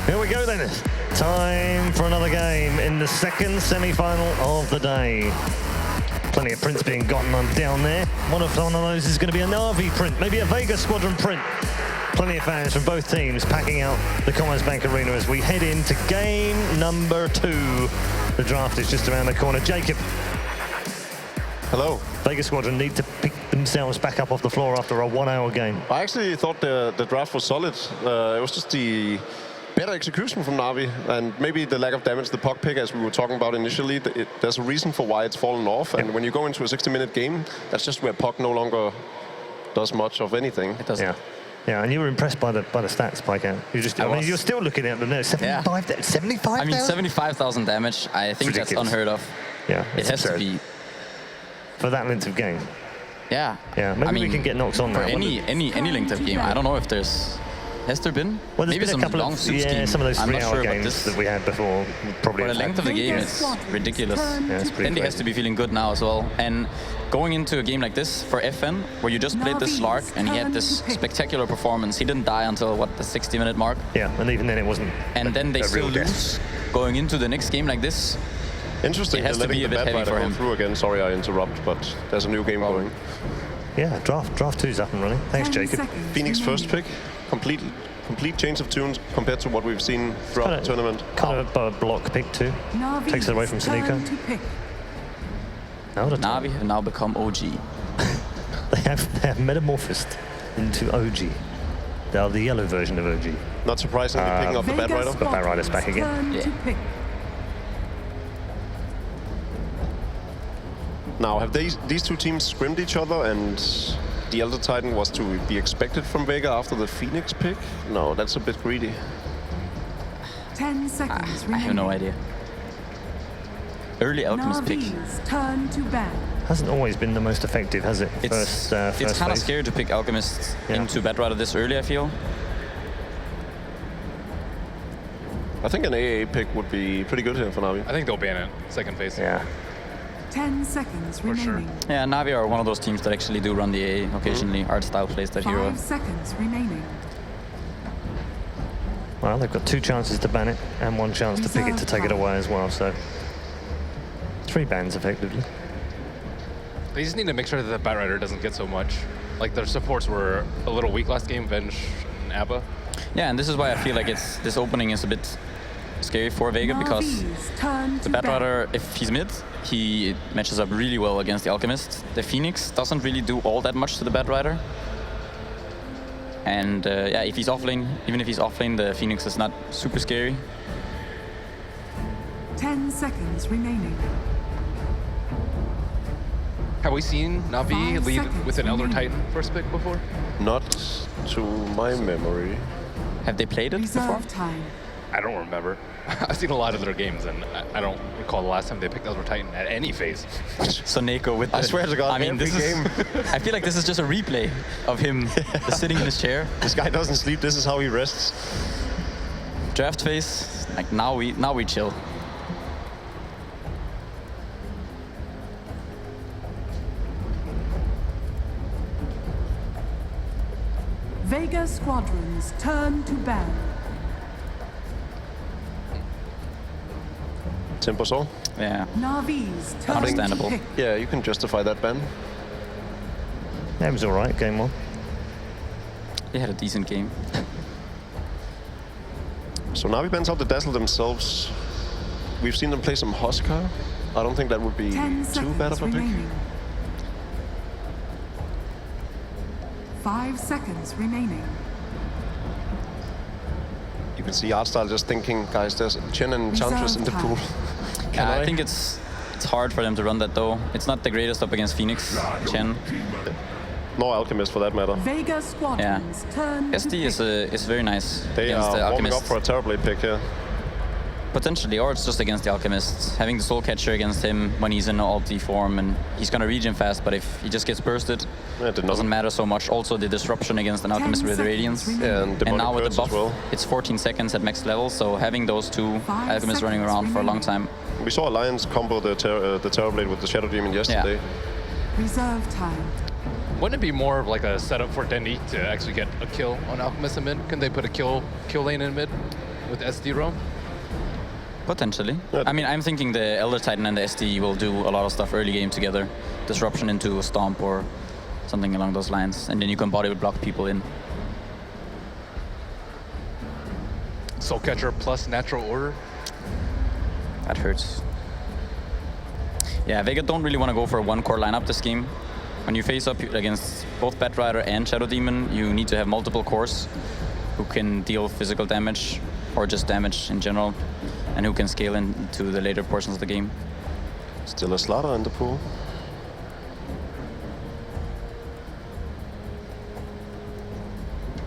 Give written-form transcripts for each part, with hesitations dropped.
Here we go then. Time for another game in the second semi-final of the day. Plenty of prints being gotten on down there. One of those is going to be a NaVi print, maybe a Vega squadron print. Plenty of fans from both teams packing out the Commerzbank-Arena as we head into game number 2. The draft is just around the corner. Jacob. Hello. Vega squadron need to pick themselves back up off the floor after a 1-hour game. I actually thought the draft was solid. It was just the better execution from NaVi and maybe the lack of damage, the puck pick, as we were talking about initially. There's a reason for why it's fallen off, and when you go into a 60-minute game, that's just where puck no longer does much of anything. It doesn't. Yeah, and you were impressed by the stats, Pike. You're still looking at them there. 75,000? I mean, 75,000 damage. I think that's unheard of. Yeah, it has to be for that length of game. Yeah. Yeah, maybe we can get knocks on for that. any length of game. I don't know if there's. Has there been? Well, maybe been some a couple long of soup schemes. some of those 3-hour sure, games that we had before. Probably. For the length of the game, it's ridiculous. Yeah, it's pretty Fendi has to be feeling good now as well. And going into a game like this for FN, where you just played this Slark and he had this spectacular performance. He didn't die until what, the 60-minute mark? Yeah, and even then it wasn't. And then they still lose. Going into the next game like this. Interesting. It has to be a bit heavy for him. Through again. Sorry, I interrupt, but there's a new game going. Yeah, draft 2's up and running. Thanks, Jacob. Phoenix first pick, complete change of tunes compared to what we've seen throughout the tournament. Kind of a block pick too. Takes it away from Saniko. NaVi have now become OG. they have metamorphosed into OG. They are the yellow version of OG. Not surprisingly, picking up the Bad Rider. The Bad Rider's back again. Yeah. Now, have these two teams scrimmed each other, and the Elder Titan was to be expected from Vega after the Phoenix pick? No, that's a bit greedy. 10 seconds I have no idea. Early Alchemist pick. Turn to ban. Hasn't always been the most effective, has it? It's kind of scary to pick Alchemist into Bad Rider this early, I feel. I think an AA pick would be pretty good here for NaVi. I think they'll ban it second phase. Yeah. 10 seconds remaining. Sure. Yeah, NaVi are one of those teams that actually do run the AA occasionally. Art style plays that hero. 5 seconds remaining. Well, they've got 2 chances to ban it and 1 chance to pick it to take it away as well. So 3 bans effectively. They just need to make sure that the Bat Rider doesn't get so much. Like their supports were a little weak last game, Venge and Abba. Yeah, and this is why I feel like this opening is a bit scary for Vega, because the Bat Rider, if he's mid, he matches up really well against the Alchemist. The Phoenix doesn't really do all that much to the Bat Rider. And yeah, if he's offlane, even if he's offlane, the Phoenix is not super scary. 10 seconds remaining. Have we seen NaVi lead with an Elder Titan first pick before? Not to my memory. Have they played it before? Time. I don't remember. I've seen a lot of their games, and I don't recall the last time they picked Elder Titan at any phase. So Neko with the, I swear to God, I mean, this is, I feel like this is just a replay of him just sitting in his chair. This guy doesn't sleep. This is how he rests. Draft phase, like now we chill. Vega squadrons turn to ban. Simple so. Yeah. NaVi's turn Understandable. to pick. Yeah, you can justify that ban. That was all right, game 1. He had a decent game. So NaVi bans out the Dazzle themselves. We've seen them play some Huskar. I don't think that would be 10 too bad of a pick. remaining. 5 seconds remaining. You can see Artstyle just thinking, guys, there's Chen and Enchantress in the pool. Yeah, I think it's hard for them to run that though. It's not the greatest up against Phoenix, Chen. No Alchemist for that matter. Vega squadrons turn to SD pick. is very nice They against the are warming Alchemist. up for a terrible pick here. Potentially, or it's just against the Alchemist. Having the Soul Catcher against him when he's in ulti form, and he's gonna regen fast, but if he just gets bursted, it doesn't matter so much. Also the disruption against an Alchemist with Radiance. Yeah, and now with the buff, well. it's 14 seconds at max level, so having those 2 Alchemists running around for a long time. We saw Alliance combo the Terrorblade with the Shadow Demon yesterday. Yeah. Reserve time. Wouldn't it be more of like a setup for Dendi to actually get a kill on Alchemist in mid? Can they put a kill lane in mid? with SD roam? Potentially. Yeah. I mean, I'm thinking the Elder Titan and the SD will do a lot of stuff early game together. Disruption into a Stomp or something along those lines. And then you can body block people in. Soul Catcher plus Natural Order? That hurts. Yeah, Vega don't really want to go for a one-core lineup this game. When you face up against both Batrider and Shadow Demon, you need to have multiple cores who can deal physical damage or just damage in general, and who can scale into the later portions of the game. Still a slaughter in the pool.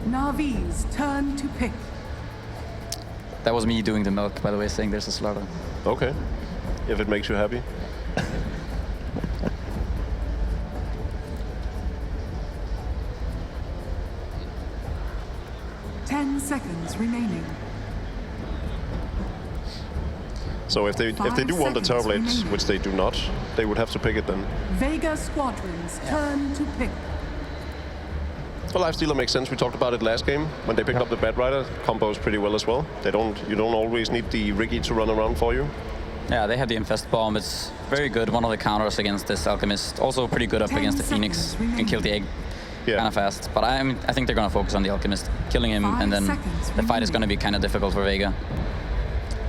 NaVi's turn to pick. That was me doing the milk, by the way, saying there's a slaughter. Okay, if it makes you happy. 10 seconds remaining. So if they do want the Terror Blade, which they do not, they would have to pick it then. Vega Squadron's turn to pick. Well, Lifestealer makes sense. We talked about it last game when they picked up the Batrider. Combos pretty well as well. You don't always need the Riggy to run around for you. Yeah, they have the Infest Bomb. It's very good. One of the counters against this Alchemist. Also pretty good up against the Phoenix. You can kill the egg kind of fast. But I think they're going to focus on the Alchemist, killing him, and then the fight is going to be kind of difficult for Vega.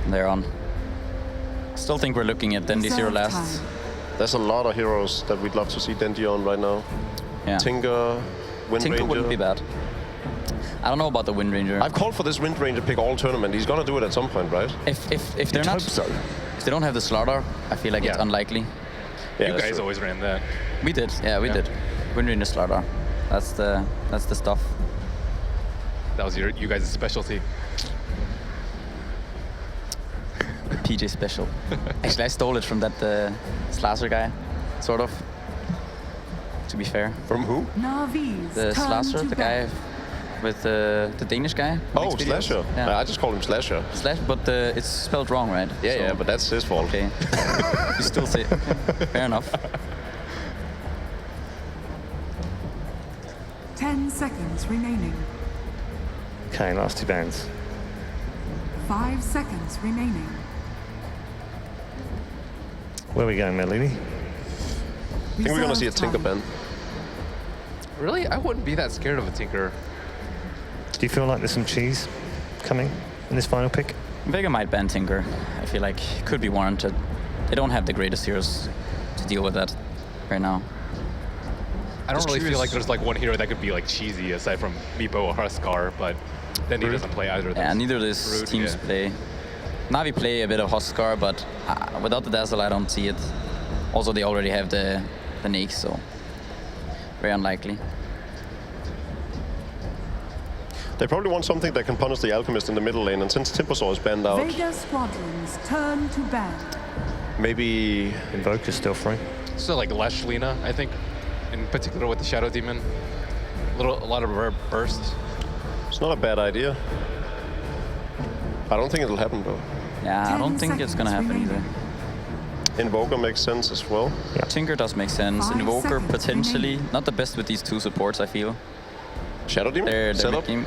And they're on. Still think we're looking at Dendy Zero last. There's a lot of heroes that we'd love to see Dendy on right now. Yeah. Tinker, Wind Tinker Ranger. wouldn't be bad. I don't know about the Wind Ranger. I've called for this Wind Ranger pick all tournament. He's gonna do it at some point, right? If they're not, if they don't have the Slaughter, I feel like it's unlikely. Yeah, you guys true. always ran that. We did, we did. Wind Ranger Slaughter. That's the stuff. That was you guys' specialty. PJ special. Actually, I stole it from that Slasher guy, sort of. To be fair. From who? NaVi's The turn Slasher, to the bat. guy with the Danish guy. who Oh, makes videos. Slasher. Yeah. I just call him Slasher. Slash, but it's spelled wrong, right? Yeah, So- yeah, but that's his fault. Okay. You still say fair enough. 10 seconds remaining. Okay, last two bands. 5 seconds remaining. Where are we going, Melody? I think we're gonna see a Tinker ban. Really? I wouldn't be that scared of a Tinker. Do you feel like there's some cheese coming in this final pick? Vega might ban Tinker. I feel like it could be warranted. They don't have the greatest heroes to deal with that right now. I don't Just really feel curious. like there's like one hero that could be like cheesy aside from Meepo or Huskar, but then he doesn't play either of those. Yeah, neither of these Rude, teams play. NaVi play a bit of Huskar, but without the Dazzle, I don't see it. Also, they already have the Nakes, so very unlikely. They probably want something that can punish the Alchemist in the middle lane, and since Timbersaw is banned out, Vega Squadron's turn to ban. maybe... Invoker's still free. So like Lesh Lina, I think, in particular with the Shadow Demon. A lot of rare bursts. It's not a bad idea. I don't think it'll happen though. Yeah, I 10 don't think it's gonna happen seconds either. Invoker makes sense as well. Tinker does make sense. 5 Invoker seconds potentially not the best with these two supports. I feel Shadow Demon? they're the Set mid up. game.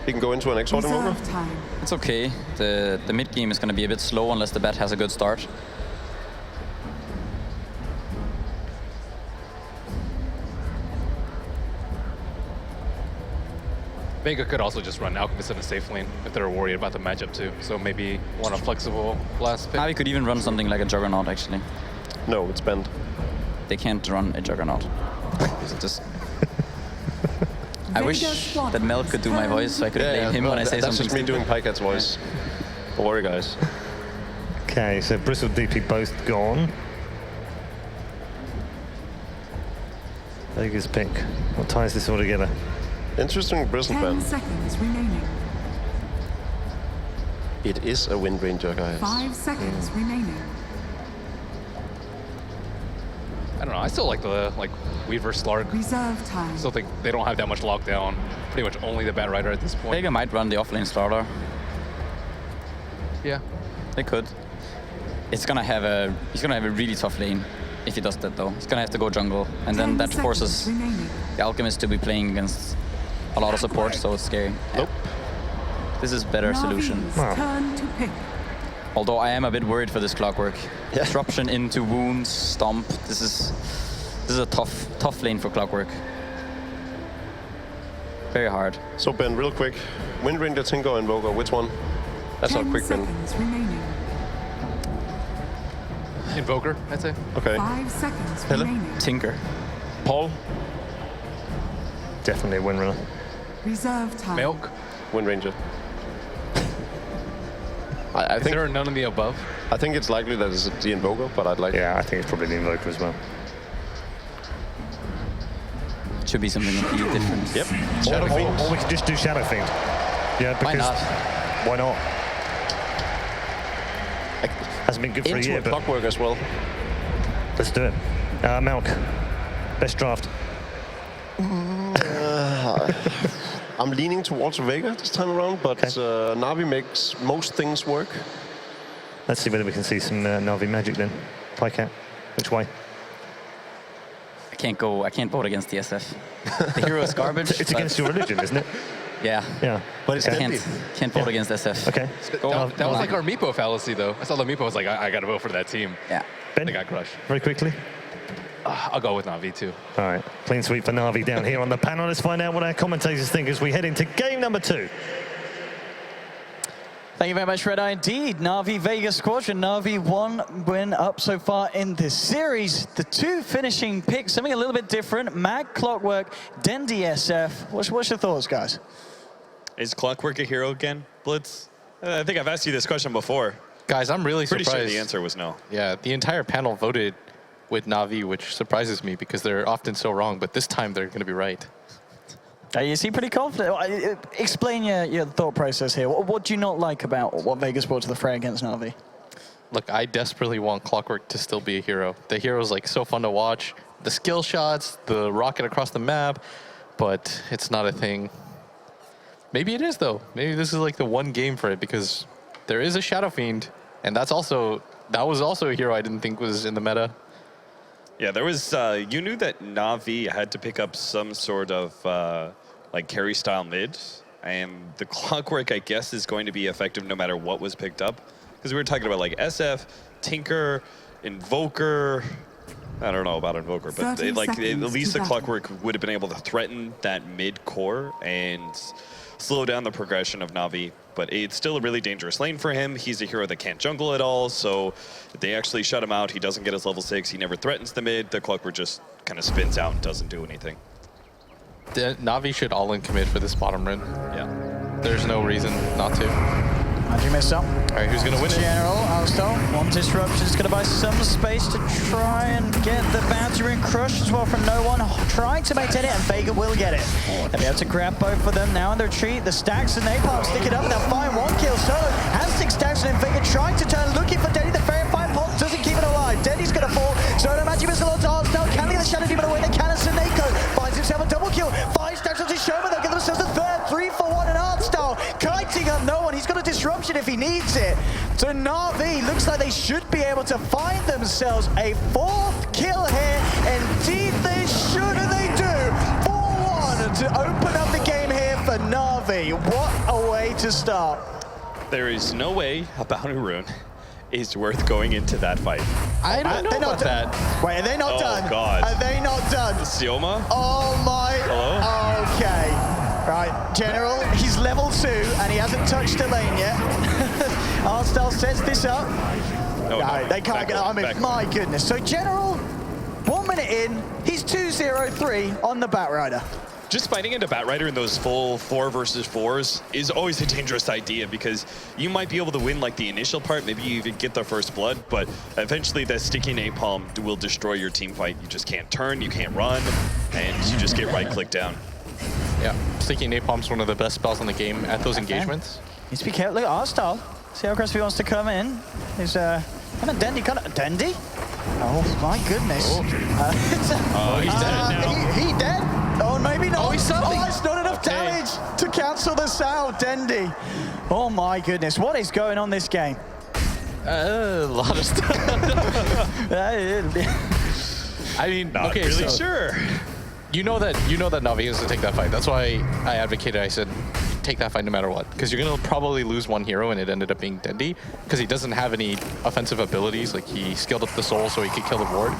He can go into an Exort Invoker. Reserve time. It's okay. The mid game is gonna be a bit slow unless the bat has a good start. Vega could also just run Alchemist in a safe lane if they're worried about the matchup too. So maybe want a flexible last pick. NaVi could even run something like a Juggernaut actually. No, it's banned. They can't run a Juggernaut. It's just I Vega wish Squadron's that Mel could do my voice so I could blame him when I say that's something. just me doing stupid. Pykat's voice. Don't worry, guys. Okay, so Bristle DP both gone. Vega's pick. What ties this all together? Interesting Bristle 10 ban. seconds remaining. It is a Wind Ranger, guys. 5 seconds remaining. I don't know. I still like the Weaver Slark. Reserve time. Still think they don't have that much lockdown. Pretty much only the Bat Rider at this point. Vega might run the offlane starter. Yeah. They could. He's gonna have a really tough lane if he does that though. He's gonna have to go jungle, and 10 then that seconds forces remaining. the Alchemist to be playing against a lot of support, so it's scary. Nope. This is better solution. NaVi's Wow. turn to pick. Although I am a bit worried for this Clockwork. Disruption into wounds, stomp. This is a tough lane for Clockwork. Very hard. So Ben, real quick, Wind Ranger, Tinker, Invoker, which one? That's not 10 quick, Ben. seconds remaining. Invoker, I'd say. Okay. 5 seconds Helle? remaining. Tinker. Paul, Definitely a win runner. Reserve time. Milk. Wind Ranger. I Is think there none of the above? I think it's likely that it's the Invoker, but I'd like. Yeah, I think it's probably the Invoker as well. Should be something completely different. Yep. Or, Shadow or, Fiend. or we could just do Shadow Fiend. Yeah, because Why not? Why not? Hasn't been good for a Into year, a but Clockwork as well. let's do it. Malk, best draft. I'm leaning towards Vega this time around, but NaVi makes most things work. Let's see whether we can see some NaVi magic then. Pycat, which way? I can't vote against the SF. The hero is garbage. It's but against your religion, isn't it? Yeah. Yeah. But it's I deadly. can't vote against SF. Okay. That was like our Meepo fallacy, though. I saw the Meepo was like, I got to vote for that team. Yeah. Ben, They got crushed. very quickly. I'll go with NaVi, too. All right, clean sweep for NaVi down here on the panel. Let's find out what our commentators think as we head into game number 2. Thank you very much, Red Eye. Indeed, NaVi Vega Squadron. NaVi 1 win up so far in this series. The 2 finishing picks, something a little bit different. Mag Clockwork, Dendi SF. What's your thoughts, guys? Is Clockwork a hero again, Blitz? I think I've asked you this question before. Guys, I'm really Pretty surprised. sure the answer was no. Yeah, the entire panel voted with NaVi, which surprises me because they're often so wrong, but this time they're going to be right. You seem pretty confident. Explain your thought process here. What do you not like about what Vegas brought to the fray against NaVi? Look, I desperately want Clockwork to still be a hero. The hero's like so fun to watch. The skill shots, the rocket across the map, but it's not a thing. Maybe it is, though. Maybe this is like the one game for it because there is a Shadow Fiend, and that was also a hero I didn't think was in the meta. Yeah, there was, you knew that NaVi had to pick up some sort of like carry style mid, and the Clockwork, I guess, is going to be effective no matter what was picked up. Because we were talking about like SF, Tinker, Invoker. I don't know about Invoker, but 30 like at seconds least to the battle. Clockwork would have been able to threaten that mid core and slow down the progression of NaVi. But it's still a really dangerous lane for him. He's a hero that can't jungle at all, so if they actually shut him out, he doesn't get his level 6, he never threatens the mid, the Clockwork just kind of spins out and doesn't do anything. NaVi should all-in commit for this bottom run. Yeah. There's no reason not to. How'd you mess up? All right, who's going to win it? General, Alstel, one disruption is going to buy some space to try and get the bounty ring crushed as well from no one. Trying to maintain it, and Vega will get it. They'll be able to grab both of them now in the retreat. The stacks and Napalm stick it up, and they'll find 1 kill. Solo has 6 stacks, and then Vega trying to turn, looking for Dendy. The Fairy Fire Pulse doesn't keep it alive. Dendy's going to fall. Solo Magic Missile onto Alstel. Can they get the Shadow Demon away? They can, and Seneko finds himself a double kill. 5 stacks onto Shoma. They'll give themselves a third. 3 for 1, and Alstel kiting up no one. He's got a disruption if he needs it. So NaVi looks like they should be able to find themselves a 4th kill here. Indeed they should, and they do. 4-1 to open up the game here for NaVi. What a way to start. There is no way a bounty rune is worth going into that fight. I don't know about that. Wait, are they not Oh, done? God. Are they not done? Sioma? Oh my. Hello? Okay. Right, General, he's level 2 and he hasn't touched a lane yet. Arstel sets this up. No, No, they can't get. I mean, my goodness. So General, 1 minute in, he's 2-0-3 on the Batrider. Just fighting into Batrider in those full 4 versus 4s is always a dangerous idea because you might be able to win like the initial part, maybe you even get the first blood, but eventually that sticky napalm will destroy your team fight. You just can't turn, you can't run, and you just get right-click down. Yeah, Sticky Napalm's one of the best spells in the game at those engagements. Needs to be careful. Look at Arstel. See how Crispy wants to come in. He's kind of Dendy, Dendy? Oh my goodness. He's dead now. He dead? Oh, maybe not. Oh, he's something. Oh, it's not enough damage to cancel the sound, Dendy. Oh my goodness, what is going on this game? A lot of stuff. I mean, Not okay, really so sure. you know that NaVi is to take that fight. That's why I advocated. I said, take that fight no matter what, because you're going to probably lose one hero, and it ended up being Dendi, because he doesn't have any offensive abilities. Like, he skilled up the soul so he could kill the ward,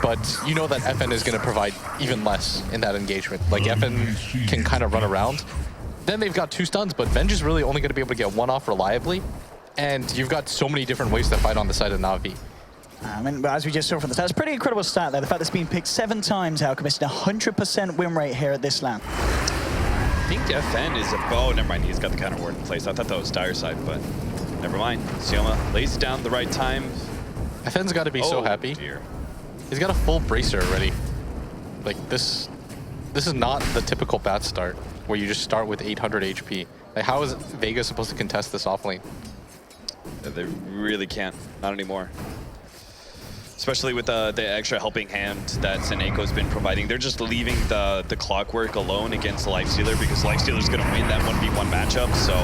but you know that FN is going to provide even less in that engagement. Like, FN can kind of run around. Then they've got 2 stuns, but Venge is really only going to be able to get 1 off reliably, and you've got so many different ways to fight on the side of NaVi. I mean, as we just saw from the stats, pretty incredible stat there. The fact that it's been picked 7 times, Alchemist, 100% win rate here at this LAN. I think FN is a... Oh, never mind. He's got the counter ward in place. I thought that was Dire side, but never mind. Sioma lays it down at the right time. FN's got to be so happy. Dear. He's got a full bracer already. Like, this is not the typical bat start, where you just start with 800 HP. Like, how is Vega supposed to contest this off lane? They really can't. Not anymore. Especially with the extra helping hand that Seneco's been providing. They're just leaving the Clockwork alone against the Lifestealer, because Lifestealer's going to win that 1v1 matchup. So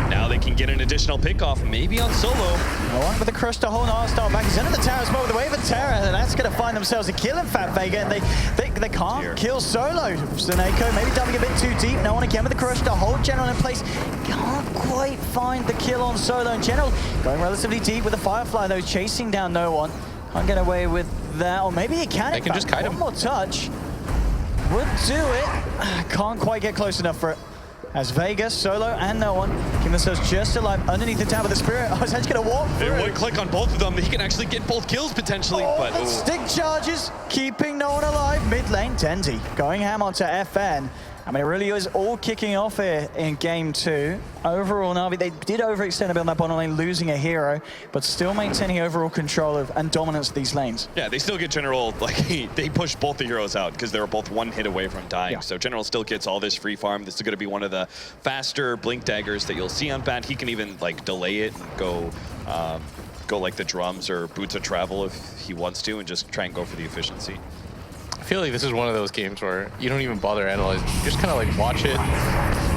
now they can get an additional pick off, maybe on solo. One with the crush to hold on, start back. He's under the tower as well with the wave of terror, and that's going to find themselves a kill, in fact, Vega, and they can't kill solo. Seneco maybe diving a bit too deep. No one again with the crush to hold General in place. Can't quite find the kill on solo, and General going relatively deep with the Firefly, though, chasing down no one. Can't get away with that, or maybe he can. They can just kite him. One more touch would do it. Can't quite get close enough for it. As Vega, solo, and no one keep themselves just alive underneath the tower of the Spirit. Oh, he's actually going to walk through. One click on both of them. He can actually get both kills potentially. But the stick charges, keeping no one alive. Mid lane, Dendi going ham onto FN. I mean, it really is all kicking off here in game 2. Overall, NaVi, they did overextend a bit on that bottom lane, losing a hero, but still maintaining overall control of and dominance of these lanes. Yeah, they still get General, like, they pushed both the heroes out because they were both 1 hit away from dying. Yeah. So General still gets all this free farm. This is going to be one of the faster blink daggers that you'll see on bat. He can even, like, delay it and go like the drums or boots of travel if he wants to, and just try and go for the efficiency. I feel like this is one of those games where you don't even bother analyzing. You just kind of like watch it,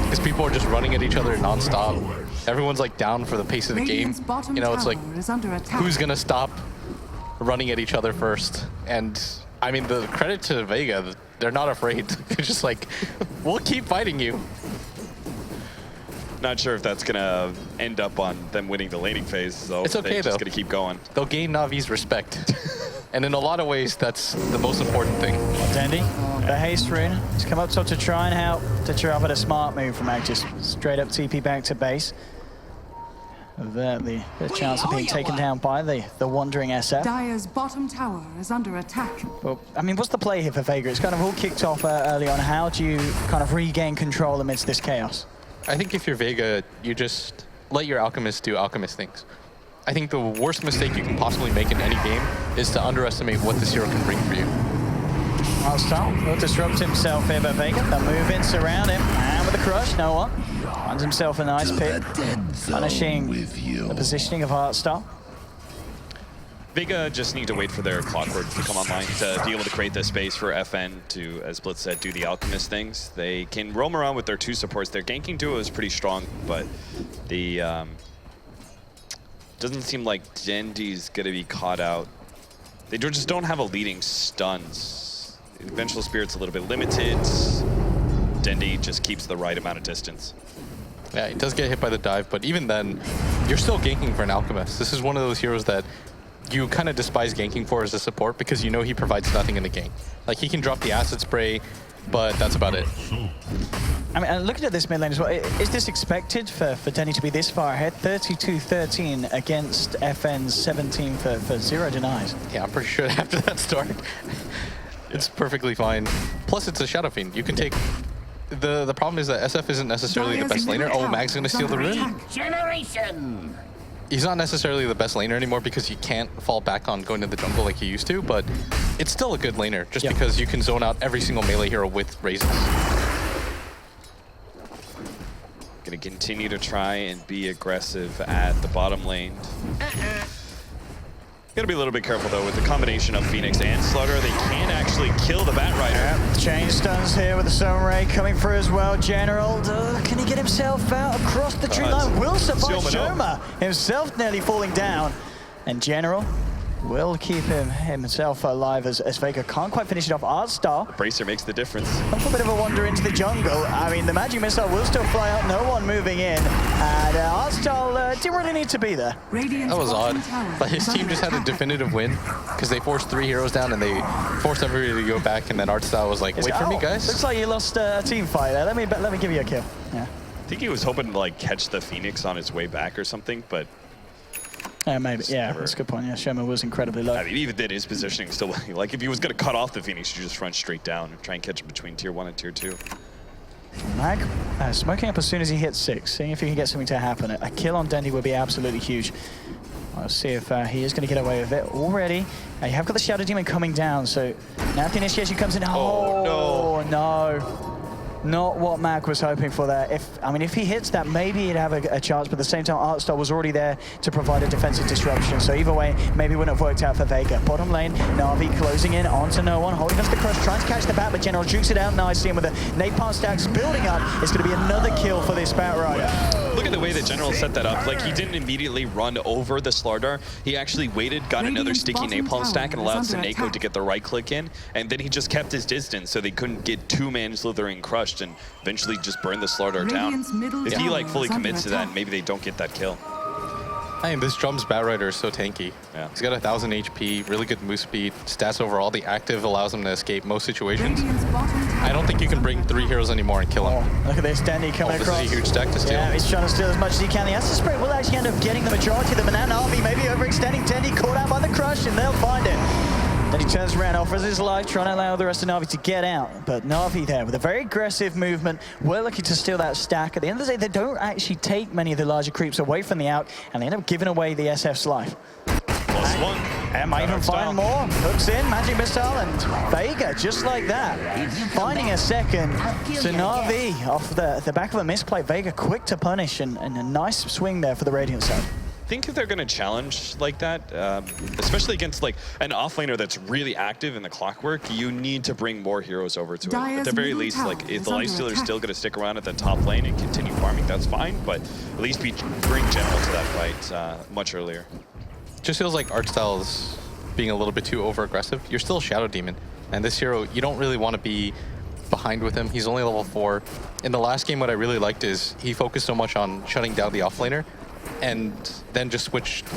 because people are just running at each other nonstop. Everyone's like down for the pace of the game. You know, it's like, who's gonna stop running at each other first? And I mean, the credit to Vega, they're not afraid. They're just like, we'll keep fighting you. Not sure if that's gonna end up on them winning the laning phase, so it's okay, they're just though. Gonna keep going. They'll gain Navi's respect. And in a lot of ways, that's the most important thing. Dendi, the haste rune, has come up top to try and help to cheer up at a smart move from Mag, just straight up TP back to base. The chance of being taken down by the wandering SF. Dire's bottom tower is under attack. Well, I mean, what's the play here for Vega? It's kind of all kicked off early on. How do you kind of regain control amidst this chaos? I think if you're Vega, you just let your Alchemist do Alchemist things. I think the worst mistake you can possibly make in any game is to underestimate what this hero can bring for you. Milestone will disrupt himself here by Vega. They'll move in, surround him, and with the crush, no one. Finds himself a nice pit, punishing the positioning of Heartstar. Vega just need to wait for their Clockwork to come online to be able to create the space for FN to, as Blitz said, do the Alchemist things. They can roam around with their 2 supports. Their ganking duo is pretty strong, but the doesn't seem like Dendi's gonna be caught out. They just don't have a leading stuns. Vengeful Spirit's a little bit limited. Dendi just keeps the right amount of distance. Yeah, he does get hit by the dive, but even then, you're still ganking for an Alchemist. This is one of those heroes that you kind of despise ganking for as a support, because you know he provides nothing in the gank. Like, he can drop the acid spray, but that's about it. I mean, looking at this mid lane as well, is this expected for Dendi to be this far ahead? 32-13 against FN's 17 for 0 denies. Yeah, I'm pretty sure after that start, it's perfectly fine. Plus, it's a Shadow Fiend. You can take... The problem is that SF isn't necessarily the best laner. Oh, Mag's gonna steal the rune. Generation! He's not necessarily the best laner anymore because he can't fall back on going to the jungle like he used to, but it's still a good laner just because you can zone out every single melee hero with raises. Gonna continue to try and be aggressive at the bottom lane. Gotta be a little bit careful though with the combination of Phoenix and Slaughter. They can actually kill the Bat Rider. Chain stuns here with the Stone Ray coming through as well. General, can he get himself out across the tree line? Will survive. Shoma himself nearly falling down. And General will keep himself alive as Vega can't quite finish it off. Artstar Bracer makes the difference. comes a bit of a wander into the jungle. I mean, the magic missile will still fly out, no one moving in. And Artstar didn't really need to be there. Radiant's That was bottom odd. tower But his is team under just had a attack. definitive win because they forced 3 heroes down and they forced everybody to go back. And then Artstyle was like, wait for me, guys. Looks like you lost a team fight there. Let me give you a kill. Yeah. I think he was hoping to like catch the Phoenix on his way back or something, but Maybe. Yeah, never- that's a good point. Yeah, Sherman was incredibly low. I mean, even then his positioning still like if he was going to cut off the Phoenix, you just run straight down and try and catch him between tier 1 and tier 2. Mag smoking up as soon as he hits 6, seeing if he can get something to happen. A kill on Dendy would be absolutely huge. I'll see if he is going to get away with it already. You have got the Shadow Demon coming down, so now the initiation comes in. Oh, no. Not what Mag was hoping for there. If he hits that, maybe he'd have a chance, but at the same time, Artstar was already there to provide a defensive disruption. So either way, maybe it wouldn't have worked out for Vega. Bottom lane, NaVi closing in onto no one, holding us the crush, trying to catch the bat, but General jukes it out nicely, and with the napalm stacks building up, it's going to be another kill for this Bat Rider. Look at the way that General set that up. Like, he didn't immediately run over the Slardar. He actually waited, got another Radiant's sticky bottom napalm tower stack, and is allowed under Seneko attack. to get the right click in. And then he just kept his distance so they couldn't get 2-man slithering crushed and eventually just burn the Slardar down. Radiant's middle If he tower like fully is under commits to that, attack. maybe they don't get that kill. I mean, this Drum's Bat Rider is so tanky. Yeah. He's got 1,000 HP, really good move speed, stats overall. The active allows him to escape most situations. Radiant's bottom tower I don't think you can bring 3 heroes anymore and kill him. Oh, look at this, Dendy coming This across. is a huge stack to steal. Yeah, he's trying to steal as much as he can. The Acid Spray will actually end up getting the majority of them, and now NaVi maybe overextending. Dendy caught out by the crush, and they'll find it. Then he turns around, offers his life, trying to allow the rest of NaVi to get out. But NaVi there with a very aggressive movement. We're looking to steal that stack. At the end of the day, they don't actually take many of the larger creeps away from the out, and they end up giving away the SF's life. +1. And might even find more. Hooks in, Magic Missile, and Vega, just like that. Finding a second to NaVi off the back of a misplay. Vega quick to punish, and a nice swing there for the Radiant side. I think if they're going to challenge like that, especially against like an offlaner that's really active in the Clockwork, you need to bring more heroes over to it. At the very least, like if the Lifestealer's still going to stick around at the top lane and continue farming, that's fine. But at least bring General to that fight much earlier. Just feels like Artstyle is being a little bit too over-aggressive. You're still a Shadow Demon, and this hero, you don't really want to be behind with him. He's only level 4. In the last game, what I really liked is he focused so much on shutting down the offlaner, and then just switched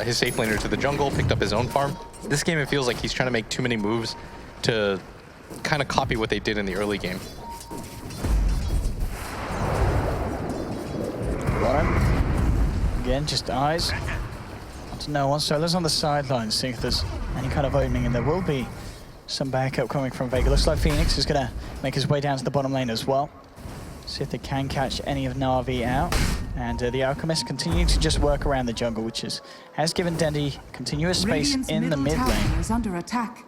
his safe laner to the jungle, picked up his own farm. This game, it feels like he's trying to make too many moves to kind of copy what they did in the early game. Bottom. Again, just eyes. No one. Solo's on the sidelines, seeing if there's any kind of opening, and there will be some backup coming from Vega. Looks like Phoenix is going to make his way down to the bottom lane as well. See if they can catch any of NaVi out. And the Alchemist continue to just work around the jungle, which has given Dendy continuous space Radiant's in the middle mid lane. tower is under attack.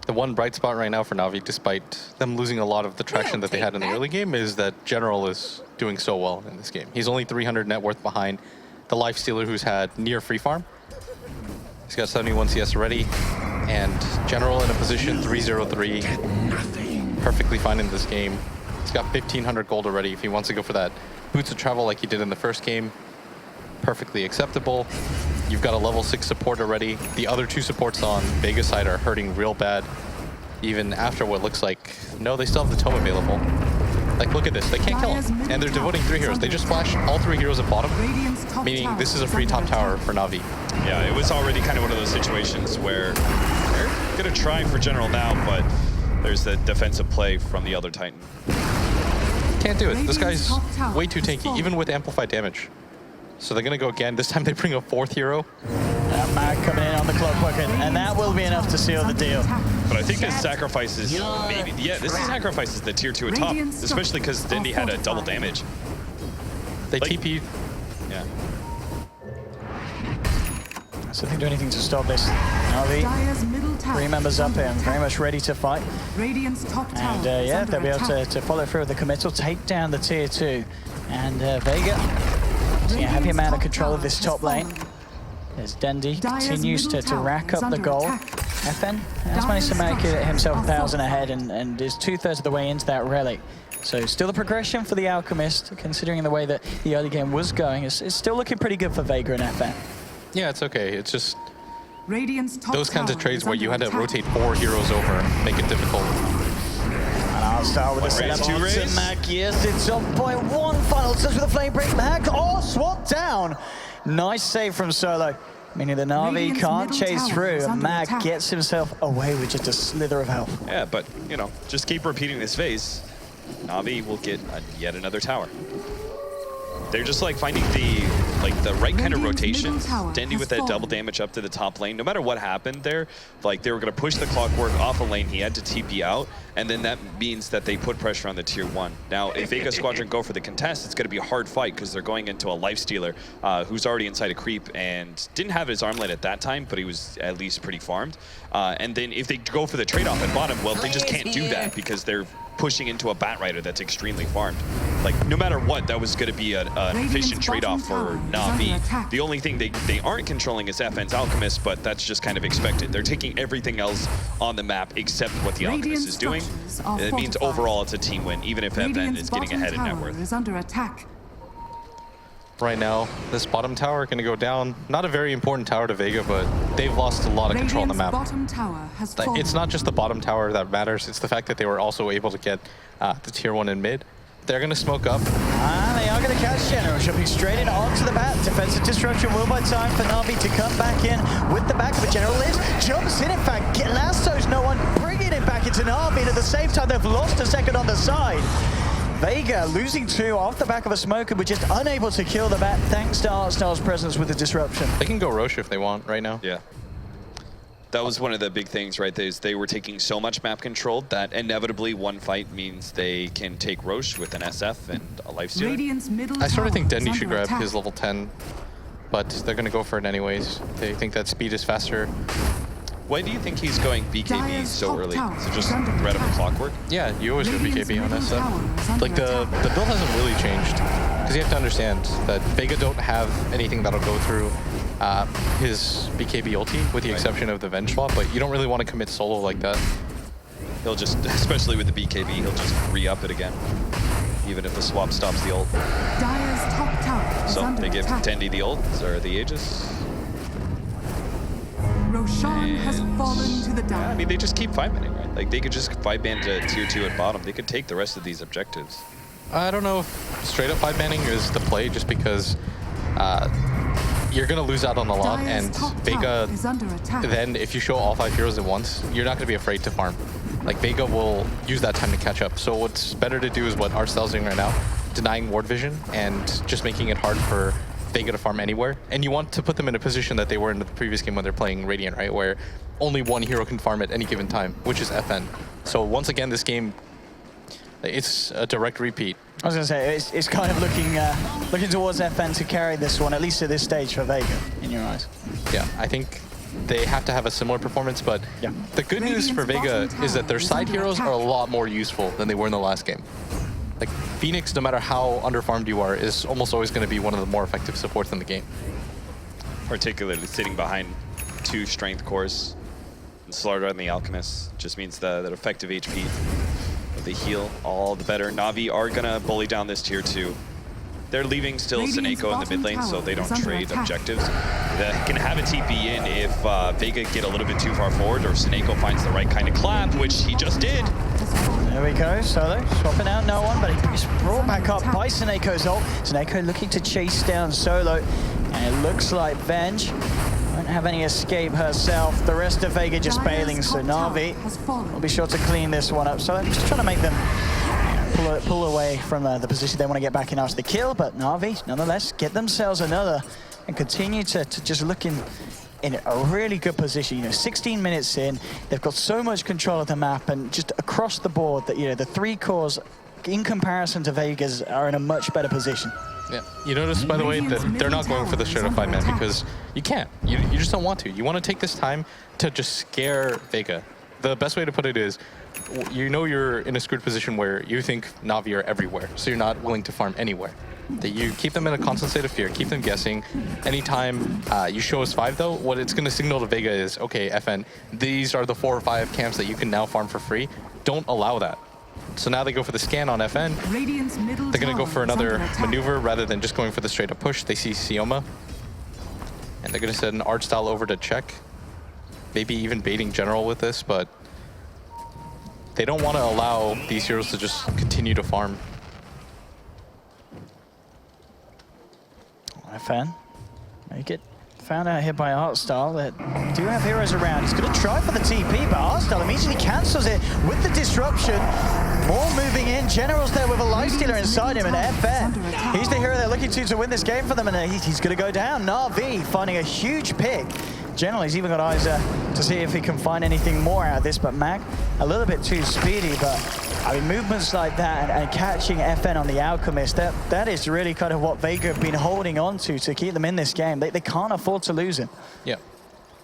The one bright spot right now for NaVi, despite them losing a lot of the traction that they had in the early game, is that General is doing so well in this game. He's only 300 net worth behind the Lifestealer, who's had near free farm. He's got 71 CS already, and General in a position 303, perfectly fine in this game. He's got 1,500 gold already. If he wants to go for that boots of travel like he did in the first game, perfectly acceptable. You've got a level 6 support already. The other 2 supports on Vega's side are hurting real bad, even after what looks like, no, they still have the tome available. Like, look at this, they can't kill him. And they're devoting 3 heroes. They just flashed all 3 heroes at bottom, meaning this is a free top tower for NaVi. Yeah, it was already kind of one of those situations where they're going to try for General now, but there's the defensive play from the other Titan. Can't do it. This guy's way too tanky, even with amplified damage. So they're going to go again. This time they bring a 4th hero. Mag coming in on the Clockwork, and that will be enough to seal the deal. But I think this sacrifices maybe, this sacrifices the tier 2 at top, especially because Dendy had a double damage. They Like- TP'd. Yeah. So they can do anything to stop this. NaVi, Dire's middle tower 3 members is up under here, very attack. much ready to fight. Radiant's top tower And is yeah, under they'll be able attack. to follow through with the committal, take down the tier 2. And Vega, seeing a heavy amount of control of this top lane. As Dendy continues to rack up the goal. FN has managed to make it himself 1,000 ahead and is 2/3 of the way into that relic. So still the progression for the Alchemist, considering the way that the early game was going. It's still looking pretty good for Vega and FN. Yeah, it's okay. It's just Radiant's top those kinds of tower trades is where you had under to attack. rotate 4 heroes over, make it difficult. And I'll start with the One raise, setup two onto raise. Mac. Yes, it's on point. One final touch with the flame break. Mac, swapped down. Nice save from Solo. Meaning the NaVi Radiant's can't middle chase tower through, is and under Mac attack. gets himself away with just a slither of health. Yeah, but, you know, just keep repeating this phase. NaVi will get yet another tower. They're just like finding the right kind of Radiant's rotation, middle tower standing has with that fallen. double damage up to the top lane. No matter what happened there, like they were going to push the Clockwork off a lane. He had to TP out, and then that means that they put pressure on the tier 1. Now, if Vega Squadron go for the contest, it's going to be a hard fight because they're going into a lifestealer who's already inside a creep and didn't have his armlet at that time, but he was at least pretty farmed. And then if they go for the trade-off at bottom, well, they just can't do that because they're pushing into a Batrider that's extremely farmed. Like, no matter what, that was going to be an efficient trade-off for NaVi. The only thing they aren't controlling is FN's Alchemist, but that's just kind of expected. They're taking everything else on the map except what the Alchemist is doing. It means overall it's a team win, even if FN is getting ahead in net worth. Is under attack. Right now, this bottom tower going to go down. Not a very important tower to Vega, but they've lost a lot of control on the map. Bottom tower has Like, fallen. it's not just the bottom tower that matters, it's the fact that they were also able to get the tier 1 in mid. They're going to smoke up. And they are going to catch General, jumping straight in onto the bat. Defensive disruption will buy time for NaVi to come back in with the back of it. General lives, jumps in fact, lassos no one, bringing it back into NaVi, and at the same time they've lost a second on the side. Vega losing 2 off the back of a smoker, but just unable to kill the bat thanks to Artstar's presence with the disruption. They can go Roche if they want right now. Yeah. That was one of the big things, right? They were taking so much map control that inevitably one fight means they can take Roche with an SF and a lifestealer. Radiant's middle I sort of think tower is Dendi should under grab attack. his level 10, but they're going to go for it anyways. They think that speed is faster. Why do you think he's going BKB Dire's so top early? tower Is it just is under threat of a attack. Clockwork? Yeah, you always go Radiant's BKB on middle SF. tower is under Like the attack. build hasn't really changed, because you have to understand that Vega don't have anything that'll go through his BKB ulti, with the exception of the Venge swap, but you don't really want to commit solo like that. He'll just, especially with the BKB, he'll just re-up it again, even if the swap stops the ult. Dire's top tower is So under they give attack. Dendi the ult, or the Aegis. Roshan has fallen to the I down. mean, they just keep 5-manning, right? Like, they could just 5-man to tier 2 at bottom. They could take the rest of these objectives. I don't know if straight up 5-manning is the play, just because you're going to lose out on a lot, Dire's and top Vega, tower is under attack. then if you show all 5 heroes at once, you're not going to be afraid to farm. Like, Vega will use that time to catch up. So what's better to do is what Artstyle's doing right now, denying ward vision and just making it hard for Vega to farm anywhere. And you want to put them in a position that they were in the previous game when they're playing Radiant, right? Where only one hero can farm at any given time, which is FN. So once again, this game, it's a direct repeat. I was going to say, it's kind of looking towards FN to carry this one, at least at this stage for Vega, in your eyes. Yeah, I think they have to have a similar performance, but Yeah. the good news for Vega is that their side heroes are a lot more useful than they were in the last game. Like, Phoenix, no matter how underfarmed you are, is almost always going to be one of the more effective supports in the game. Particularly sitting behind 2 strength cores and Slaughter on the Alchemist just means that effective HP of the heal all the better. NaVi are gonna bully down this tier 2. They're leaving still Radiant's Seneko in the mid lane, so they don't trade objectives. They can have a TP in if Vega get a little bit too far forward, or Seneko finds the right kind of clap, which he just did. There we go, Solo swapping out no one, but he's brought back up by Seneco's ult. Seneko looking to chase down Solo, and it looks like Venge won't have any escape herself. The rest of Vega just bailing, so NaVi will be sure to clean this one up. So I'm just trying to make them pull away from the position they want to get back in after the kill, but NaVi, nonetheless, get themselves another and continue to just look in a really good position. You know, 16 minutes in, they've got so much control of the map, and just across the board that, you know, the 3 cores in comparison to Vega's are in a much better position. Yeah. You notice, by the way, that they're not going for the straight up 5-man because you can't. You just don't want to. You want to take this time to just scare Vega. The best way to put it is, you know you're in a screwed position where you think NaVi are everywhere, so you're not willing to farm anywhere. That you keep them in a constant state of fear, keep them guessing. Anytime you show us 5, though, what it's going to signal to Vega is, okay, FN, these are the 4 or 5 camps that you can now farm for free. Don't allow that. So now they go for the scan on FN. They're going to go for another maneuver rather than just going for the straight up push. They see Sioma, and they're going to send an art style over to check. maybe even baiting general with this, but they don't want to allow these heroes to just continue to farm. FN, make it. Found out here by Artstyle that do have heroes around. He's going to try for the TP, but Artstyle immediately cancels it with the disruption. More moving in. General's there with a lifestealer inside him, and FN, he's the hero they're looking to win this game for them, and he's going to go down. NaVi finding a huge pick. General, he's even got eyes to see if he can find anything more out of this, but Mag, a little bit too speedy, but I mean, movements like that and catching FN on the Alchemist, that is really kind of what Vega have been holding on to keep them in this game. They can't afford to lose him. Yeah.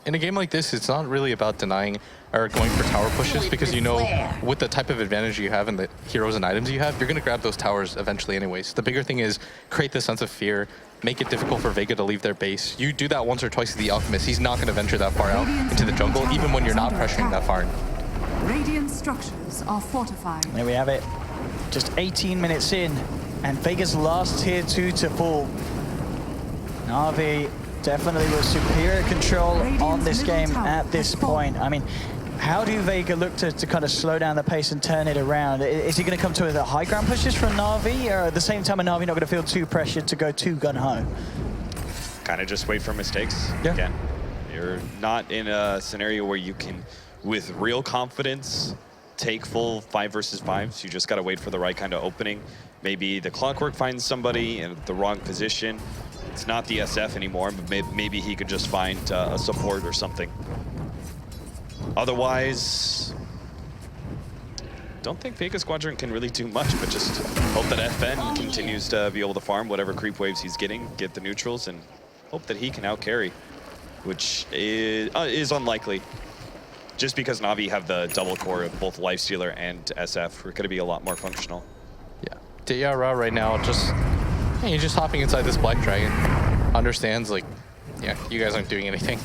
In a game like this, it's not really about denying or going for tower pushes, because you know with the type of advantage you have and the heroes and items you have, you're going to grab those towers eventually anyways. The bigger thing is create this sense of fear, make it difficult for Vega to leave their base. You do that once or twice to the Alchemist, he's not going to venture that far out into the jungle, even when you're not pressuring that far. Radiant structures are fortified. There we have it. Just 18 minutes in, and Vega's last tier 2 to fall. NaVi definitely with superior control on this game at this point. I mean, how do Vega look to kind of slow down the pace and turn it around? Is he going to come to the high ground pushes from NaVi, or at the same time, are NaVi not going to feel too pressured to go too gun-ho? Kind of just wait for mistakes. Yeah. Again, you're not in a scenario where you can, with real confidence, take full 5 versus 5s. You just got to wait for the right kind of opening. Maybe the Clockwork finds somebody in the wrong position. It's not the SF anymore, but maybe he could just find a support or something. Otherwise, don't think Vega Squadron can really do much, but just hope that FN continues to be able to farm whatever creep waves he's getting, get the neutrals, and hope that he can outcarry, which is unlikely. Just because NaVi have the double core of both Lifestealer and SF, we're going to be a lot more functional. Yeah, Ra right now, he's just hopping inside this Black Dragon. Understands, like, yeah, you guys aren't doing anything.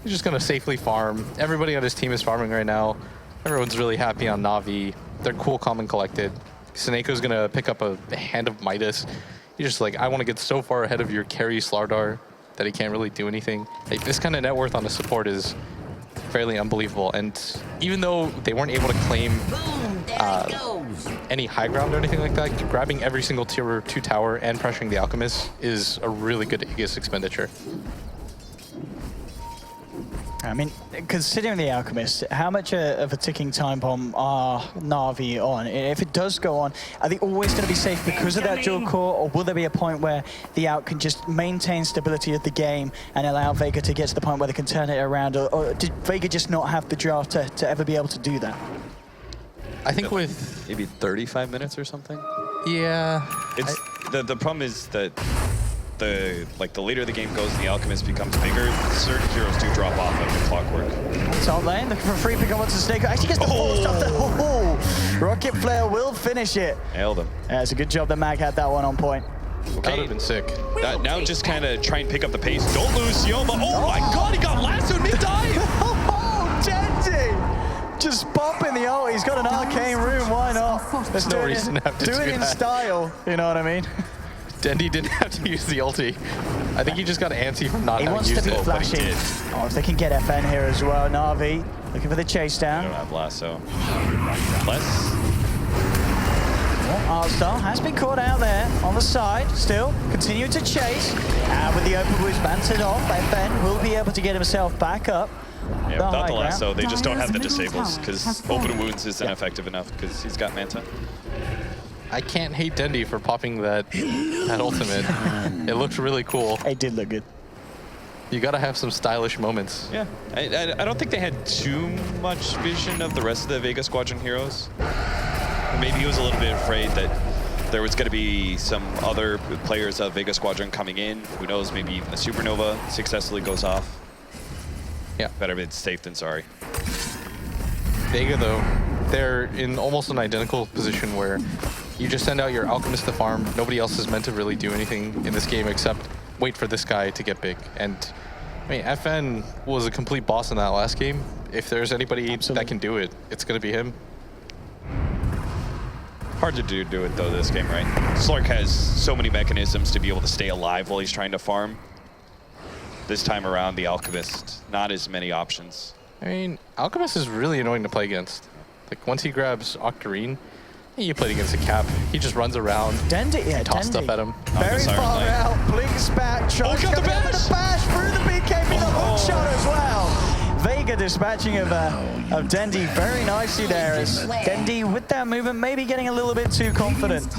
He's just going to safely farm. Everybody on his team is farming right now. Everyone's really happy on NaVi. They're cool, calm, and collected. Seneco's going to pick up a Hand of Midas. He's just like, I want to get so far ahead of your carry Slardar that he can't really do anything. Like, this kind of net worth on the support is fairly unbelievable. And even though they weren't able to claim any high ground or anything like that, grabbing every single tier 2 tower and pressuring the Alchemist is a really good Aegis expenditure. I mean, considering the Alchemist, how much of a ticking time bomb are NaVi on? If it does go on, are they always going to be safe because of that dual core, or will there be a point where the Out can just maintain stability of the game and allow Vega to get to the point where they can turn it around, or did Vega just not have the draft to ever be able to do that? I think with maybe 35 minutes or something. Yeah, It's the problem is that the later the game goes and the Alchemist becomes bigger, certain heroes do drop off like the Clockwork. Top lane looking for a free pick on onto Snake. Actually gets the force off the Rocket Flare will finish it. Nailed him. Yeah, it's a good job that Mag had that one on point. that would have been sick. Now just kind of try and pick up the pace. Don't lose Sioma. Oh my god, he got lassoed mid-dive! Oh, Genji! Just popping the ult. He's got an arcane rune, why not? Let's no reason to have to do it do in that. style, you know what I mean? Dendy didn't have to use the ulti. I think he just got antsy from not He having wants to used be it. flashing. Oh, if they can get FN here as well. NaVi looking for the chase I down. don't have lasso. Less. Artstar has been caught out there on the side. Still continue to chase. With the open boost bantered off, FN will be able to get himself back up. Yeah, The without high the ground. lasso, they just don't have the Dire's middle disables tower because has fallen. open wounds isn't effective enough because he's got Manta. I can't hate Dendy for popping that ultimate. It looked really cool. It did look good. You gotta have some stylish moments. Yeah, I don't think they had too much vision of the rest of the Vega Squadron heroes. Maybe he was a little bit afraid that there was going to be some other players of Vega Squadron coming in. Who knows, maybe even the Supernova successfully goes off. Yeah. Better be safe than sorry. Vega, though, they're in almost an identical position where you just send out your Alchemist to farm. Nobody else is meant to really do anything in this game except wait for this guy to get big. And I mean, FN was a complete boss in that last game. If there's anybody that can do it, it's going to be him. Hard to do it though this game, right? Slark has so many mechanisms to be able to stay alive while he's trying to farm. this time around, the Alchemist, not as many options. I mean, Alchemist is really annoying to play against. Like, once he grabs Octarine, you played against a Cap. He just runs around, toss stuff at him. Very far out, blinks back, tries to go with the bash through the BKB, the hook shot as well. Vega dispatching of Dendi very nicely there, as Dendi with that movement maybe getting a little bit too confident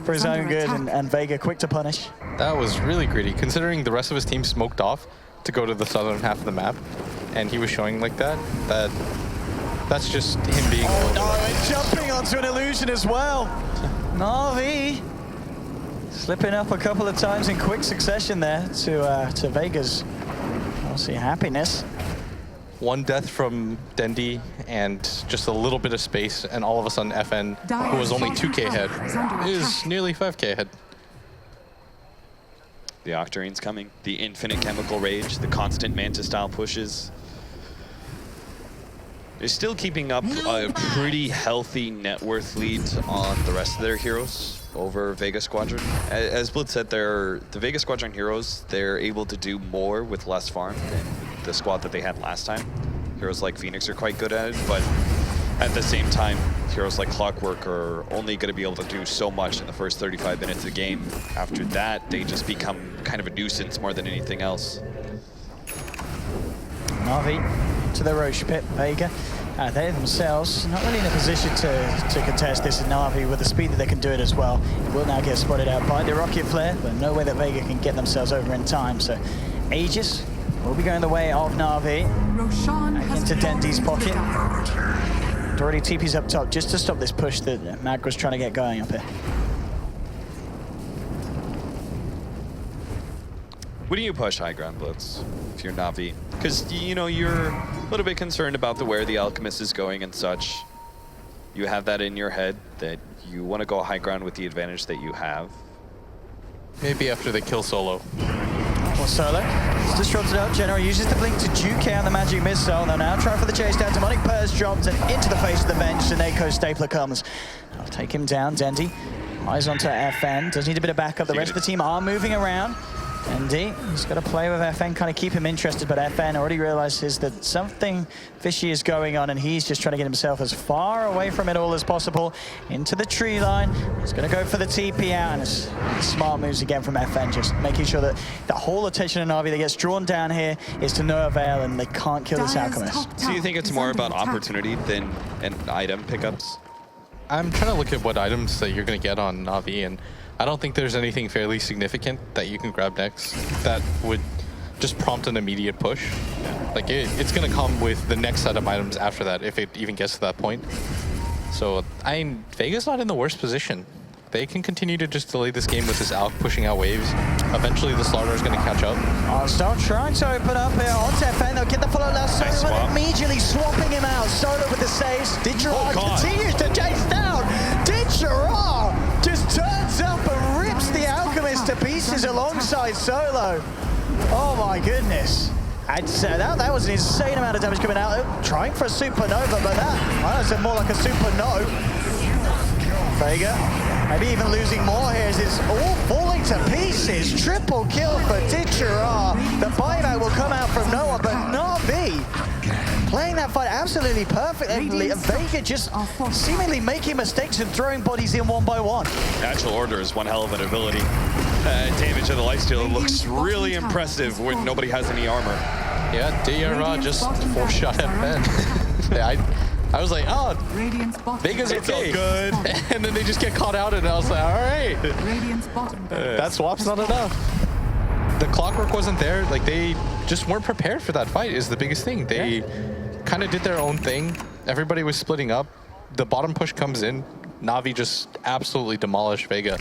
for his own good, and Vega quick to punish. That was really greedy, considering the rest of his team smoked off to go to the southern half of the map, and he was showing like that. That's just him being a little bit and jumping onto an illusion as well. NaVi slipping up a couple of times in quick succession there to Vega's, obviously, happiness. One death from Dendi and just a little bit of space, and all of a sudden FN, who was only 2k ahead, is nearly 5k ahead. The Octarine's coming. The infinite chemical rage, the constant Manta-style pushes. They're still keeping up a pretty healthy net worth lead on the rest of their heroes over Vega Squadron. As Blitz said, the Vega Squadron heroes, they're able to do more with less farm than the squad that they had last time. Heroes like Phoenix are quite good at it, but at the same time, heroes like Clockwork are only going to be able to do so much in the first 35 minutes of the game. After that, they just become kind of a nuisance more than anything else. NaVi to the Roche pit. Vega, they themselves not really in a position to contest this. And NaVi, with the speed that they can do it as well, will now get spotted out by the Rocket Flare, but no way that Vega can get themselves over in time. So Aegis will be going the way of NaVi. Into Dendi's pocket. Already TP's up top just to stop this push that Mag was trying to get going up here. Wouldn't you push high ground, Blitz, if you're NaVi? Because, you know, you're a little bit concerned about where the Alchemist is going and such. You have that in your head that you want to go high ground with the advantage that you have. Maybe after they kill Solo. Well, Solo is disrupted up. General uses the blink to juke out the magic missile. They'll now try for the chase down. Demonic Purse dropped and into the face of the bench. Seneko Stapler comes. I'll take him down. Dendi eyes onto FN. Does need a bit of backup. The rest of the team are moving around. Dendi, he's got to play with FN, kind of keep him interested, but FN already realizes that something fishy is going on, and he's just trying to get himself as far away from it all as possible into the tree line. He's going to go for the TP out, and it's smart moves again from FN, just making sure that the whole attention of NaVi that gets drawn down here is to no avail, and they can't kill this Alchemist. So you think it's more about opportunity than an item pickups? I'm trying to look at what items that you're going to get on NaVi, and I don't think there's anything fairly significant that you can grab next that would just prompt an immediate push. Yeah. Like, it's going to come with the next set of items after that, if it even gets to that point. So, I mean, Vega's not in the worst position. They can continue to just delay this game with this Alk pushing out waves. Eventually, the Slaughter is going to catch up. Start trying to open up here onto FN. They'll get the follow last nice Solo, immediately swapping him out. Solo with the saves. Ditcherard continues to chase down. Ditcherard just turns up and rips the Alchemist to pieces alongside Solo. Oh my goodness. I'd say that was an insane amount of damage coming out. Trying for a supernova, but that, I said more like a supernova. Vega, maybe even losing more here as it's all falling to pieces. Triple kill for Ditcherard. The buyback will come out from no one, but NaVi playing that fight absolutely perfectly. Vega just seemingly making mistakes and throwing bodies in one by one. Natural Order is one hell of an ability. Damage to the lifesteal looks really impressive when nobody has any armor. Yeah, Ditcherard just 4-shot at Ben. I was like, oh, Vega's okay. Good. And then they just get caught out, and I was like, all right. That swap's not enough. The Clockwork wasn't there. Like, they just weren't prepared for that fight is the biggest thing. They kind of did their own thing. Everybody was splitting up. The bottom push comes in. NaVi just absolutely demolished Vega.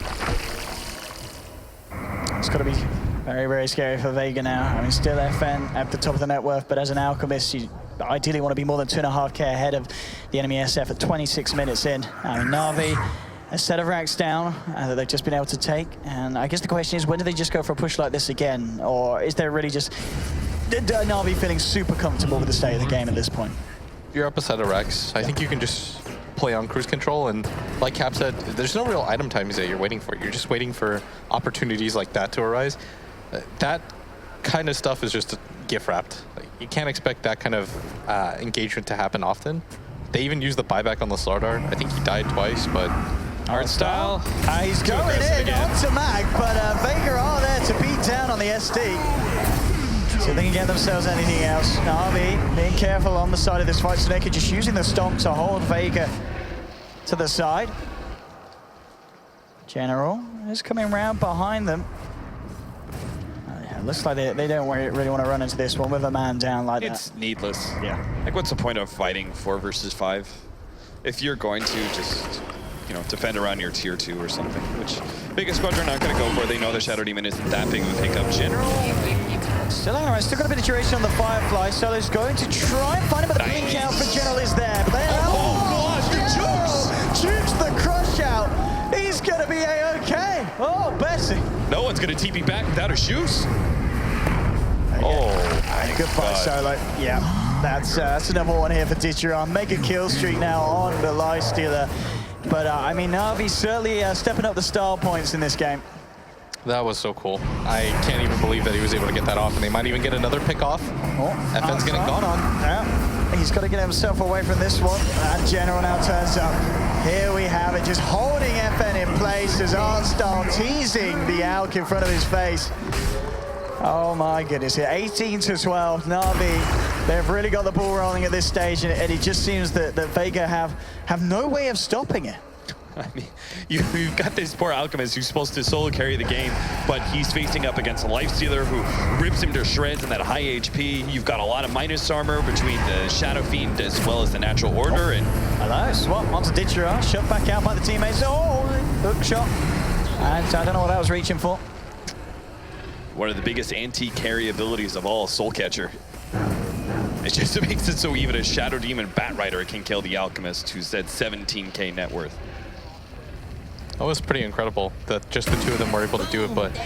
It's got to be very, very scary for Vega now. I mean, still FN at the top of the net worth, but as an Alchemist, you ideally want to be more than 2.5k ahead of the enemy SF at 26 minutes in. I mean, NaVi, a set of racks down that they've just been able to take. And I guess the question is, when do they just go for a push like this again? Or is there really just NaVi feeling super comfortable with the state of the game at this point? You're up a set of racks. I think you can just play on cruise control. And like Cap said, there's no real item times that you're waiting for. You're just waiting for opportunities like that to arise. That kind of stuff is just gift wrapped. Like, you can't expect that kind of engagement to happen often. They even used the buyback on the Slardar. I think he died twice, but Art style. He's going in onto Mag, but Vega are there to beat down on the SD. So they can get themselves anything else. NaVi being careful on the side of this fight, so they could just using the stomp to hold Vega to the side. General is coming around behind them. Looks like they don't really want to run into this one with a man down like that. It's needless. Yeah. Like, what's the point of fighting 4 versus 5? If you're going to just, you know, defend around your tier 2 or something, which Vega Squadron aren't going to go for. They know the Shadow Demon isn't that big of a pickup. General. Still hanging around, still got a bit of duration on the Firefly, so he's going to try and find him, but the blink out for General is there. But Jukes the crush out. He's going to be A-OK. Oh, Bessie. No one's going to TP back without a shoes. Good fight, Solo. Yeah, that's another one here for Ditcheron. Mega kill streak now on the Lifestealer. But I mean, NaVi certainly stepping up the style points in this game. that was so cool. I can't even believe that he was able to get that off, and they might even get another pick off. FN's getting gone on. Yeah, he's got to get himself away from this one. And General now turns up. Here we have it, just holding FN in place as Artstyle teasing the Alk in front of his face. Oh my goodness, here 18 to 12, NaVi, they've really got the ball rolling at this stage, and it just seems that Vega have no way of stopping it. I mean, you've got this poor Alchemist who's supposed to solo carry the game, but he's facing up against a Lifestealer who rips him to shreds in that high HP. You've got a lot of minus armor between the Shadow Fiend as well as the Natural Order. And hello, swap onto Ditcheron, shot back out by the teammates. Oh, hook shot. And I don't know what I was reaching for. One of the biggest anti-carry abilities of all, Soul Catcher. It just makes it so even a Shadow Demon Batrider can kill the Alchemist, who's at 17k net worth. That was pretty incredible that just the two of them were able to do it, but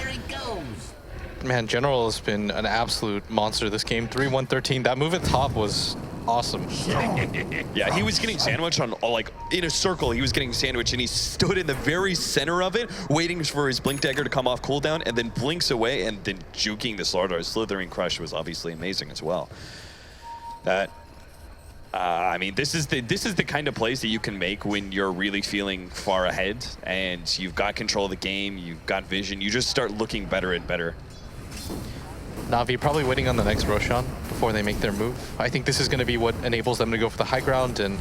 man, General has been an absolute monster this game. 3-1-13. That move at top was awesome. Yeah, he was getting sandwiched on, like, in a circle. He was getting sandwiched, and he stood in the very center of it, waiting for his Blink Dagger to come off cooldown, and then blinks away, and then juking the Slardar. Slithering Crush was obviously amazing as well. That, I mean, this is the kind of plays that you can make when you're really feeling far ahead, and you've got control of the game, you've got vision. You just start looking better and better. NaVi probably waiting on the next Roshan before they make their move. I think this is going to be what enables them to go for the high ground, and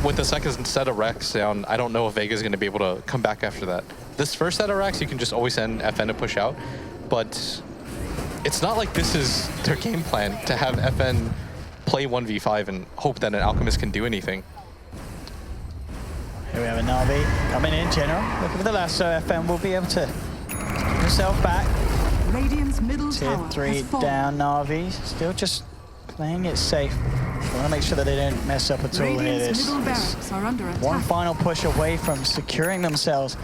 with the second set of Rex down, I don't know if Vega is going to be able to come back after that. This first set of Rex, you can just always send FN to push out, but it's not like this is their game plan to have FN play 1v5 and hope that an Alchemist can do anything. Here we have a NaVi coming in, General. Looking for the lasso, FN will be able to keep himself back. Radiant's middle Tier tower 3 has fallen. down, NaVi. Still just playing it safe. I want to make sure that they don't mess up at all here. Radiant's middle barracks are under attack. One final push away from securing themselves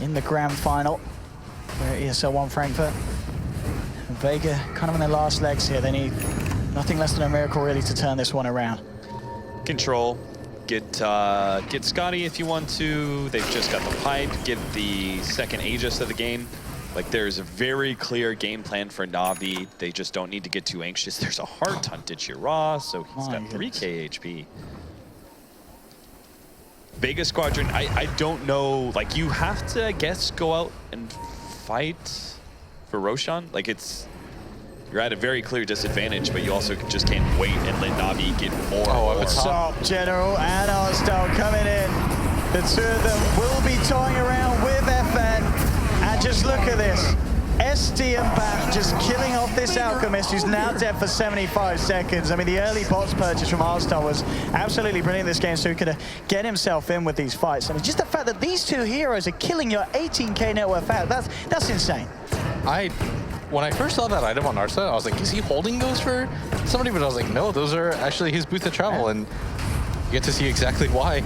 in the grand final for ESL One Frankfurt. And Vega kind of on their last legs here. They need nothing less than a miracle really to turn this one around. Control. Get Scotty if you want to. They've just got the pipe. Get the second Aegis of the game. Like, there's a very clear game plan for NaVi. They just don't need to get too anxious. There's a heart on Ditcheron, so he's got 3k HP. Vega Squadron, I don't know. Like, you have to, I guess, go out and fight for Roshan. Like, you're at a very clear disadvantage, but you also just can't wait and let NaVi get more. What's up, General and Artstyle coming in. The two of them will be toying around with FN. And just look at this. SD and Bat just killing off this Alchemist, who's now dead for 75 seconds. I mean, the early bots purchase from Artstyle was absolutely brilliant in this game, so he could get himself in with these fights. I mean, just the fact that these two heroes are killing your 18k net worth out, that's insane. When I first saw that item on Artstyle, I was like, is he holding those for somebody? But I was like, no, those are actually his booth of travel, and you get to see exactly why.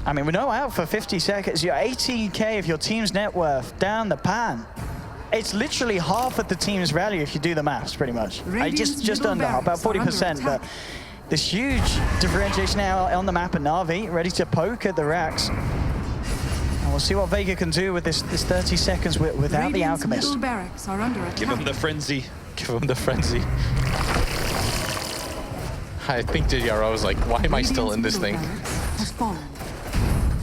I mean, we're now out for 50 seconds. You're 18k of your team's net worth down the pan. It's literally half of the team's value if you do the maths, pretty much. Just under, about 40%, but this huge differentiation now on the map, and NaVi ready to poke at the racks. And we'll see what Vega can do with this 30 seconds without the Radiant's Alchemist. middle barracks are under attack. Give him the frenzy. Give him the frenzy. I think DDRO was like, why am I still in this thing? Has fallen.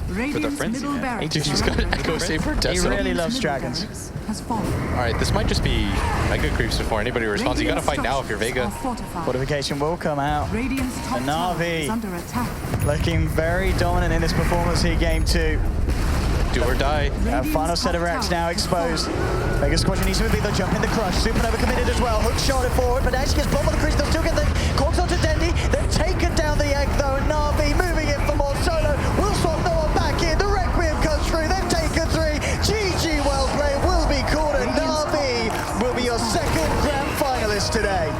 Radiant's frenzy, middle man. barracks Dude, he's are got under Echo attack. Saber He Deso. really loves Middle dragons. barracks has fallen. All right, this might just be Mega Creeps before anybody responds. You gotta fight now if you're Vega. Are fortified. Fortification will come out. Radiant's top And tower NaVi. is under attack. Looking very dominant in this performance here, game 2. Do or die. Final set of racks now exposed. Vega Squadron needs to be the jump in the crush. Supernova committed as well. Hook shot it forward, but actually gets blocked by the Chris. They'll still get the corks onto Dendi. They've taken down the egg though, and NaVi moving in for more solo. Will swap no one back in. The Requiem comes through. They've taken 3. GG, well played. Will be called, and NaVi will be your second grand finalist today.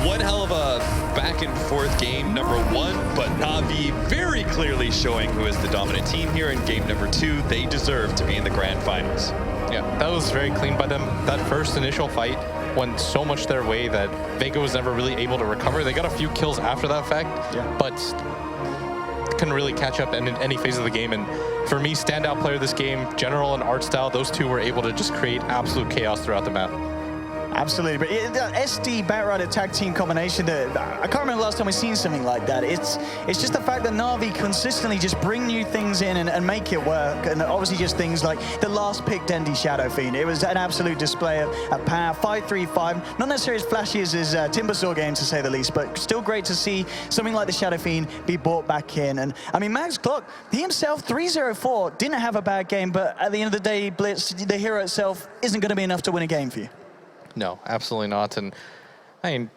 One hell of a back and forth game number 1, but NaVi very clearly showing who is the dominant team here in game number 2. They deserve to be in the grand finals. Yeah, that was very clean by them. That first initial fight went so much their way that Vega was never really able to recover. They got a few kills after that fact, but couldn't really catch up in any phase of the game. And for me, standout player of this game, general and art style, those two were able to just create absolute chaos throughout the map. Absolutely, but the SD Batrider tag team combination, I can't remember the last time we've seen something like that. It's just the fact that NaVi consistently just bring new things in and make it work, and obviously just things like the last pick Dendi Shadow Fiend. It was an absolute display of power, 5-3-5, not necessarily as flashy as his Timbersaw game to say the least, but still great to see something like the Shadow Fiend be brought back in. And I mean, Max Clock, he himself, 3-0-4, didn't have a bad game, but at the end of the day, Blitz, the hero itself, isn't going to be enough to win a game for you. No, absolutely not. And I mean,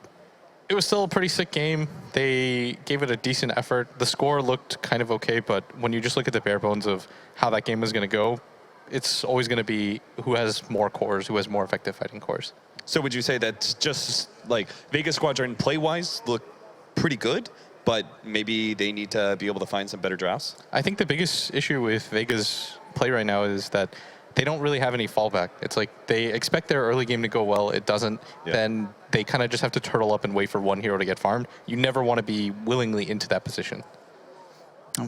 it was still a pretty sick game. They gave it a decent effort. The score looked kind of okay, but when you just look at the bare bones of how that game was going to go, it's always going to be who has more cores, who has more effective fighting cores. So would you say that just like Vega Squadron play-wise look pretty good, but maybe they need to be able to find some better drafts? I think the biggest issue with Vega's play right now is that they don't really have any fallback. It's like they expect their early game to go well. It doesn't. Yeah. Then they kind of just have to turtle up and wait for one hero to get farmed. You never want to be willingly into that position.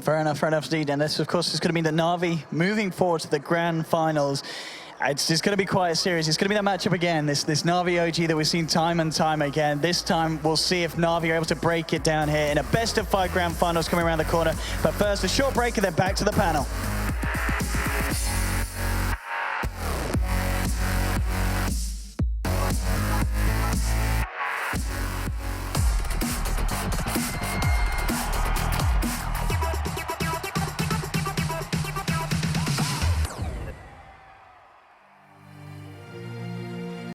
Fair enough, indeed. And this, of course, is going to mean that NaVi moving forward to the grand finals. It's just going to be quite a series. It's going to be that matchup again, this NaVi OG that we've seen time and time again. This time, we'll see if NaVi are able to break it down here in a best-of-5 grand finals coming around the corner. But first, a short break and then back to the panel.